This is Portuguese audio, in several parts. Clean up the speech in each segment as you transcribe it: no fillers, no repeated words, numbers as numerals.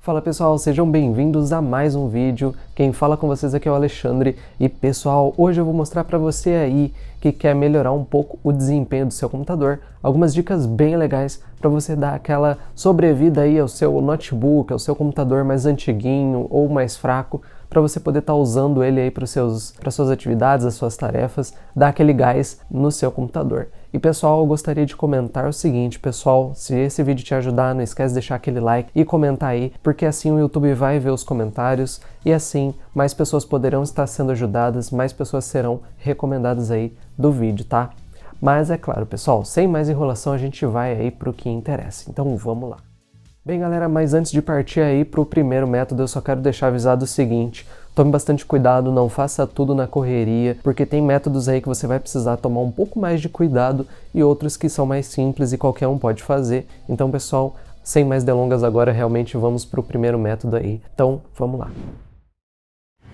Fala pessoal, sejam bem-vindos a mais um vídeo. Quem fala com vocês aqui é o Alexandre e pessoal, hoje eu vou mostrar para você aí que quer melhorar um pouco o desempenho do seu computador, algumas dicas bem legais para você dar aquela sobrevida aí ao seu notebook, ao seu computador mais antiguinho ou mais fraco, para você poder estar usando ele aí para suas atividades, as suas tarefas, dar aquele gás no seu computador. E pessoal, eu gostaria de comentar o seguinte, pessoal, se esse vídeo te ajudar, não esquece de deixar aquele like e comentar aí, porque assim o YouTube vai ver os comentários e assim mais pessoas poderão estar sendo ajudadas, mais pessoas serão recomendadas aí do vídeo, tá? Mas é claro, pessoal, sem mais enrolação, a gente vai aí para o que interessa. Então vamos lá. Bem galera, mas antes de partir aí para o primeiro método, eu só quero deixar avisado o seguinte: tome bastante cuidado, não faça tudo na correria, porque tem métodos aí que você vai precisar tomar um pouco mais de cuidado e outros que são mais simples e qualquer um pode fazer. Então pessoal, sem mais delongas agora, realmente vamos para o primeiro método aí. Então vamos lá.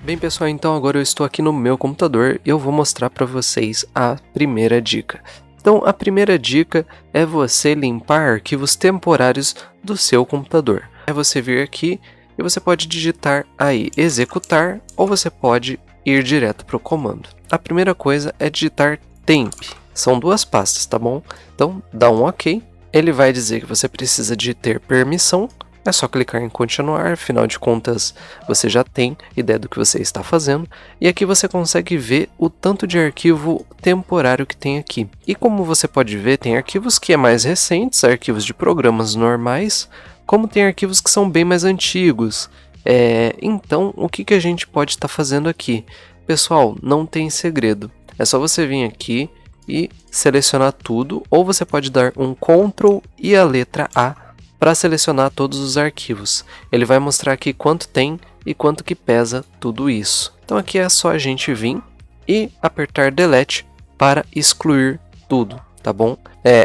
Bem pessoal, então agora eu estou aqui no meu computador e eu vou mostrar para vocês a primeira dica. Então, a primeira dica é você limpar arquivos temporários do seu computador. É você vir aqui e você pode digitar aí executar ou você pode ir direto para o comando. A primeira coisa é digitar temp. São duas pastas, tá bom? Então, dá um OK. Ele vai dizer que você precisa de ter permissão. É só clicar em continuar, afinal de contas você já tem ideia do que você está fazendo. E aqui você consegue ver o tanto de arquivo temporário que tem aqui. E como você pode ver, tem arquivos que é mais recentes, arquivos de programas normais, como tem arquivos que são bem mais antigos. Então, o que a gente pode estar fazendo aqui? Pessoal, não tem segredo. É só você vir aqui e selecionar tudo, ou você pode dar um Ctrl e a letra A para selecionar todos os arquivos. Ele vai mostrar aqui quanto tem e quanto que pesa tudo isso. Então aqui é só a gente vir e apertar Delete para excluir tudo, tá bom?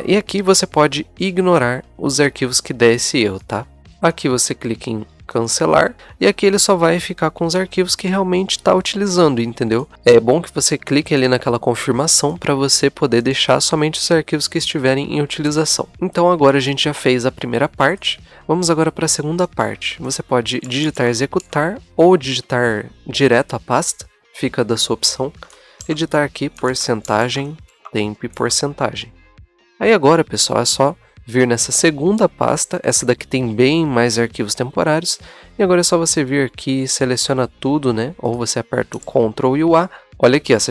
E aqui você pode ignorar os arquivos que der esse erro, tá? Aqui você clica em cancelar e aqui ele só vai ficar com os arquivos que realmente está utilizando, entendeu? É bom que você clique ali naquela confirmação para você poder deixar somente os arquivos que estiverem em utilização. Então agora a gente já fez a primeira parte, vamos agora para a segunda parte. Você pode digitar executar ou digitar direto a pasta, fica da sua opção. Editar aqui porcentagem, temp porcentagem. Aí agora pessoal é só vir nessa segunda pasta, essa daqui tem bem mais arquivos temporários, e agora é só você vir aqui e seleciona tudo, né? Ou você aperta o Ctrl e o A. Olha aqui, essa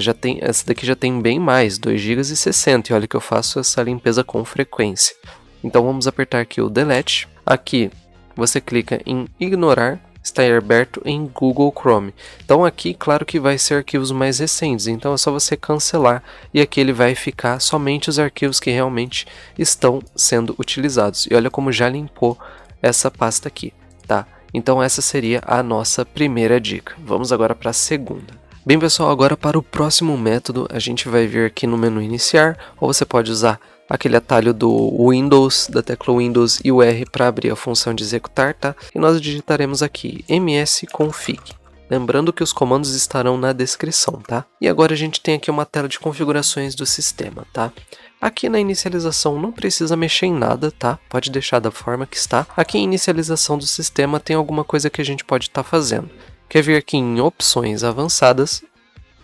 daqui já tem bem mais, 2,60 GB, e olha que eu faço essa limpeza com frequência. Então vamos apertar aqui o Delete. Aqui você clica em ignorar, está aberto em Google Chrome. Então aqui, claro que vai ser arquivos mais recentes, então é só você cancelar e aqui ele vai ficar somente os arquivos que realmente estão sendo utilizados. E olha como já limpou essa pasta aqui, tá? Então essa seria a nossa primeira dica. Vamos agora para a segunda. Bem pessoal, agora para o próximo método, a gente vai vir aqui no menu iniciar, ou você pode usar aquele atalho do Windows, da tecla Windows e o R para abrir a função de executar, tá? E nós digitaremos aqui msconfig. Lembrando que os comandos estarão na descrição, tá? E agora a gente tem aqui uma tela de configurações do sistema, tá? Aqui na inicialização não precisa mexer em nada, tá? Pode deixar da forma que está. Aqui em inicialização do sistema tem alguma coisa que a gente pode estar fazendo. Quer vir aqui em opções avançadas,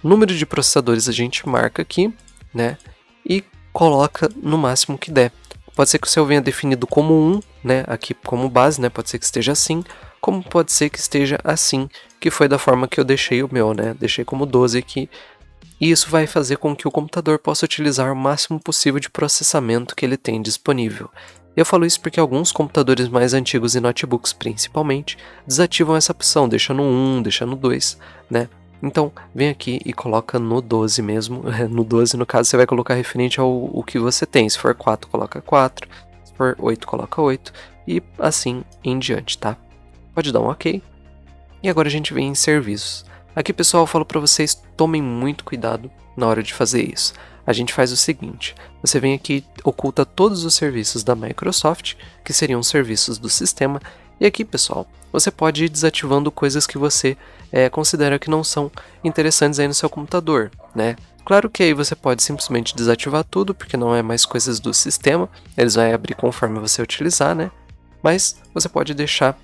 número de processadores a gente marca aqui, né? E coloca no máximo que der. Pode ser que o seu venha definido como 1, né, aqui como base, né, pode ser que esteja assim, como pode ser que esteja assim, que foi da forma que eu deixei o meu, né, deixei como 12 aqui, e isso vai fazer com que o computador possa utilizar o máximo possível de processamento que ele tem disponível. Eu falo isso porque alguns computadores mais antigos e notebooks principalmente, desativam essa opção, deixando 1, deixando 2, né. Então, vem aqui e coloca no 12 mesmo, no 12 no caso você vai colocar referente ao que você tem, se for 4 coloca 4, se for 8 coloca 8 e assim em diante, tá? Pode dar um OK. E agora a gente vem em serviços. Aqui pessoal eu falo para vocês, tomem muito cuidado na hora de fazer isso. A gente faz o seguinte, você vem aqui, oculta todos os serviços da Microsoft, que seriam serviços do sistema, e aqui pessoal, você pode ir desativando coisas que você considera que não são interessantes aí no seu computador, né? Claro que aí você pode simplesmente desativar tudo, porque não é mais coisas do sistema, eles vão abrir conforme você utilizar, né? Mas você pode deixar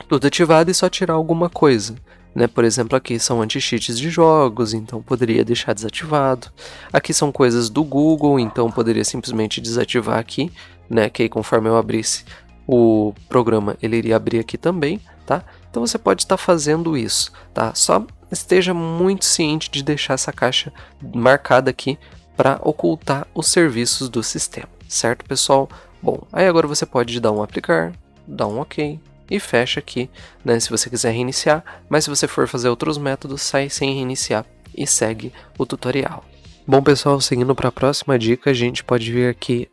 tudo ativado e só tirar alguma coisa, né? Por exemplo, aqui são anti-cheats de jogos, então poderia deixar desativado. Aqui são coisas do Google, então poderia simplesmente desativar aqui, né? Que aí conforme eu abrisse o programa, ele iria abrir aqui também, tá? Então você pode estar fazendo isso, tá? Só esteja muito ciente de deixar essa caixa marcada aqui para ocultar os serviços do sistema, certo, pessoal? Bom, aí agora você pode dar um aplicar, dar um OK e fecha aqui, né, se você quiser reiniciar, mas se você for fazer outros métodos, sai sem reiniciar e segue o tutorial. Bom, pessoal, seguindo para a próxima dica, a gente pode vir aqui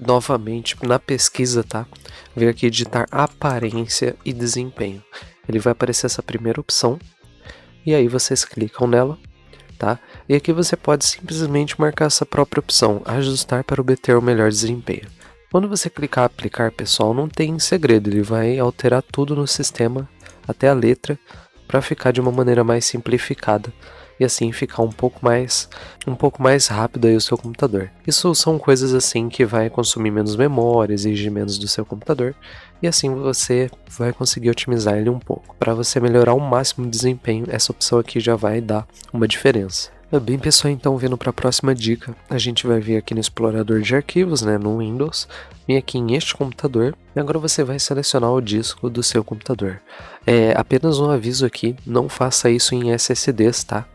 novamente na pesquisa, tá? Vir aqui editar aparência e desempenho. Ele vai aparecer essa primeira opção e aí vocês clicam nela, tá? E aqui você pode simplesmente marcar essa própria opção, ajustar para obter o melhor desempenho. Quando você clicar aplicar, pessoal, não tem segredo, ele vai alterar tudo no sistema, até a letra, para ficar de uma maneira mais simplificada e assim ficar um pouco mais rápido aí o seu computador. Isso são coisas assim que vai consumir menos memória, exigir menos do seu computador e assim você vai conseguir otimizar ele um pouco. Para você melhorar ao máximo o desempenho, essa opção aqui já vai dar uma diferença. Bem, pessoal, então vindo para a próxima dica, a gente vai vir aqui no explorador de arquivos, né, no Windows, vir aqui em este computador, e agora você vai selecionar o disco do seu computador. Apenas um aviso aqui, não faça isso em SSDs, tá?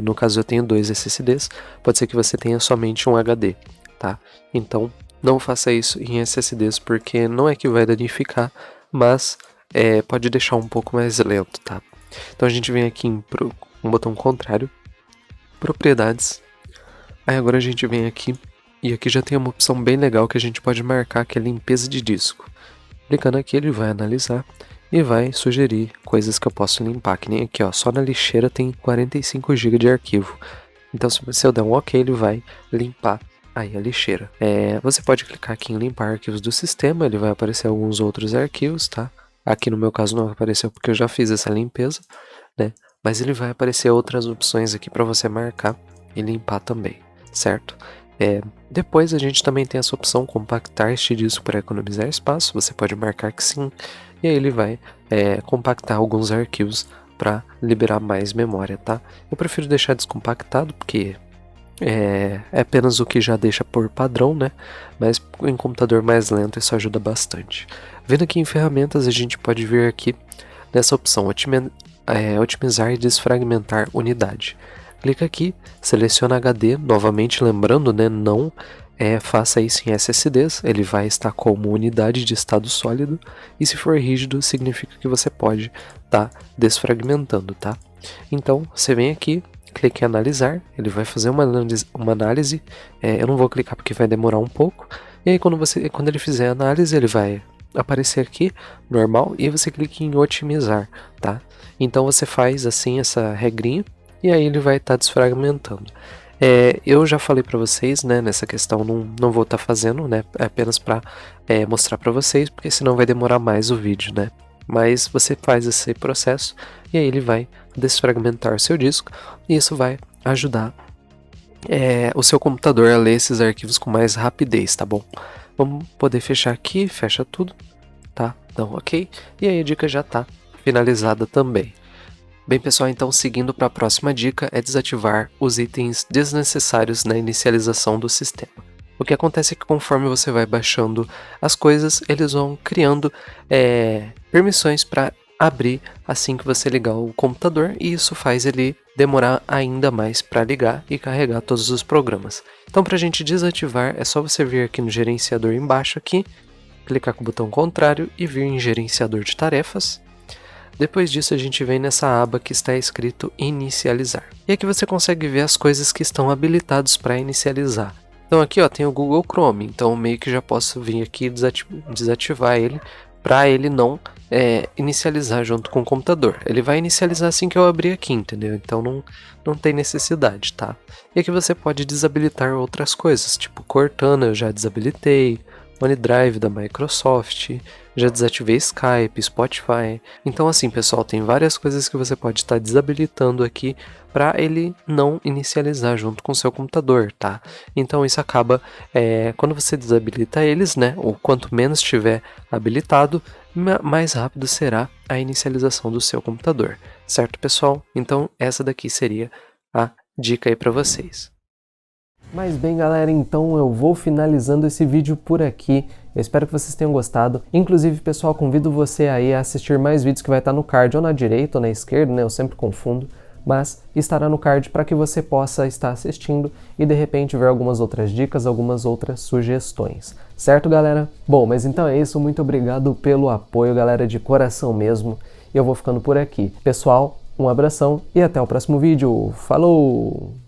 No caso eu tenho 2 SSDs, pode ser que você tenha somente um HD, tá? Então não faça isso em SSDs porque não é que vai danificar, mas pode deixar um pouco mais lento, tá? Então a gente vem aqui em um botão contrário, propriedades, aí agora a gente vem aqui e aqui já tem uma opção bem legal que a gente pode marcar que é limpeza de disco. Clicando aqui ele vai analisar e vai sugerir coisas que eu posso limpar, que nem aqui ó, só na lixeira tem 45 GB de arquivo, então se eu der um OK ele vai limpar aí a lixeira. Você pode clicar aqui em limpar arquivos do sistema, ele vai aparecer alguns outros arquivos, tá? Aqui no meu caso não apareceu porque eu já fiz essa limpeza, né? Mas ele vai aparecer outras opções aqui para você marcar e limpar também, certo? Depois a gente também tem essa opção compactar este disco para economizar espaço, você pode marcar que sim, e aí ele vai compactar alguns arquivos para liberar mais memória, tá? Eu prefiro deixar descompactado porque é apenas o que já deixa por padrão, né? Mas em computador mais lento isso ajuda bastante. Vendo aqui em ferramentas, a gente pode vir aqui nessa opção otimizar e desfragmentar unidade. Clica aqui, seleciona HD, novamente lembrando, né, não faça isso em SSDs, ele vai estar como unidade de estado sólido, e se for rígido, significa que você pode estar desfragmentando, tá? Então, você vem aqui, clique em analisar, ele vai fazer uma análise, eu não vou clicar porque vai demorar um pouco, e aí quando ele fizer a análise, ele vai aparecer aqui, normal, e você clica em otimizar, tá? Então você faz assim essa regrinha, e aí ele vai estar desfragmentando. Eu já falei para vocês, né, nessa questão não vou estar fazendo, né, apenas para mostrar para vocês, porque senão vai demorar mais o vídeo, né. Mas você faz esse processo, e aí ele vai desfragmentar seu disco, e isso vai ajudar o seu computador a ler esses arquivos com mais rapidez, tá bom? Vamos poder fechar aqui, fecha tudo, tá? Então, OK. E aí a dica já tá finalizada também. Bem, pessoal, então seguindo para a próxima dica é desativar os itens desnecessários na inicialização do sistema. O que acontece é que conforme você vai baixando as coisas, eles vão criando permissões para abrir assim que você ligar o computador, e isso faz ele demorar ainda mais para ligar e carregar todos os programas. Então, para a gente desativar, é só você vir aqui no gerenciador embaixo aqui, clicar com o botão contrário e vir em gerenciador de tarefas. Depois disso a gente vem nessa aba que está escrito inicializar. E aqui você consegue ver as coisas que estão habilitadas para inicializar. Então aqui ó, tem o Google Chrome, então meio que já posso vir aqui desativar ele para ele não inicializar junto com o computador. Ele vai inicializar assim que eu abrir aqui, entendeu? Então não tem necessidade, tá? E aqui você pode desabilitar outras coisas, tipo Cortana eu já desabilitei, OneDrive da Microsoft, já desativei Skype, Spotify. Então assim, pessoal, tem várias coisas que você pode estar desabilitando aqui para ele não inicializar junto com o seu computador, tá? Então isso acaba, quando você desabilita eles, né, ou quanto menos estiver habilitado, mais rápido será a inicialização do seu computador, certo, pessoal? Então essa daqui seria a dica aí para vocês. Mas bem, galera, então eu vou finalizando esse vídeo por aqui. Eu espero que vocês tenham gostado. Inclusive, pessoal, convido você aí a assistir mais vídeos que vai estar no card, ou na direita ou na esquerda, né? Eu sempre confundo. Mas estará no card para que você possa estar assistindo e de repente ver algumas outras dicas, algumas outras sugestões. Certo, galera? Bom, mas então é isso. Muito obrigado pelo apoio, galera, de coração mesmo. Eu vou ficando por aqui. Pessoal, um abração e até o próximo vídeo. Falou!